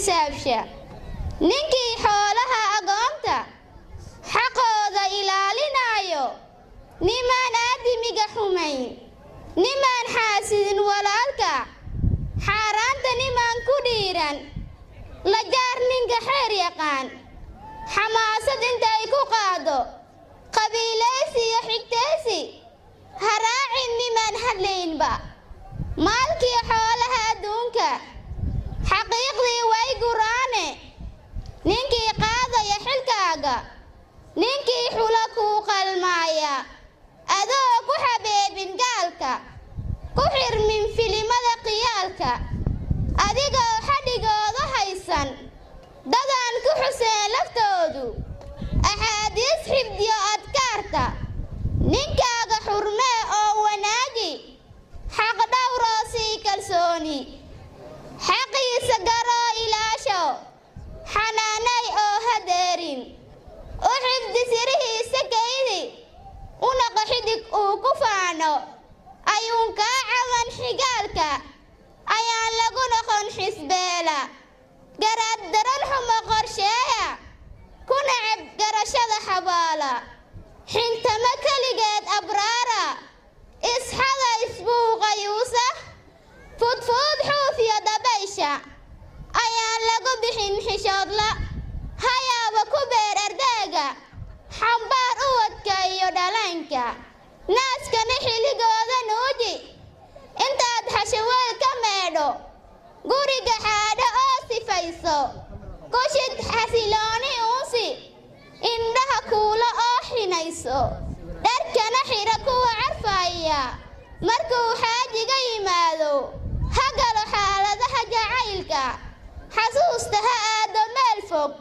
xisaabsha ninkii xoolaha agoonta xaqooda ilaalinayo nimaan aadimiga xumayn nimaan xaasidin walaalka xaaraanta nimaan ku dhiiran la gaar ninka xeer yaqaan xamaasad intay ku qaado qabiilaysi iyo xigtaysi haraacin nimaan hadlaynba maalkii xoolaha adduunka xaqiiqdii way guraane ninkii qaadaya xilkaaga ninkii xula kuu qalmaaya adoo ku xabeebin gaalka ku xirmin filimada qiyaalka adigoo xadhigooda haysan dadaan ku xuseen laftoodu axaadiis xifdiyo adkaarta ninkaaga xurmee oo wanaagi xaq dhowroo sii kalsooni xaqiisa garoo ilaasho xanaanay oo hadeerin u xifdi sirihiisa kaydi u noqo xidig uu ku faano ayuun kaa cawan xigaalka ayaan lagu noqon xisbeela garaad daran xumo qorsheeya ku nacab garashada xabaala xintama keligeed abraara isxada isbuuqa yuusah fudfuud xuufiyo dabaysha ayaan lagu bixin xishoodla hayaaba ku beer ardaaga xambaar uwadka iyo dhalaanka naaskana xiligooda nuuji intaad xashaweel ka meedho guriga xaadho oo sifayso ku shid xasilooni uusi indhaha kuula oo xinayso dharkana xira kuwa carfaya markuu xaajiga yimaado ha galo xaaladaha jacaylka xasuusta ha aado meel fog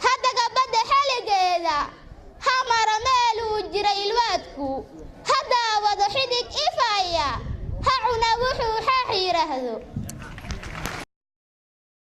ha dagabadda xaligeeda ha maro meeluu jira ilwaadku ha daawado xidig ifaya ha cuna wuxuu xaax yidhaahdo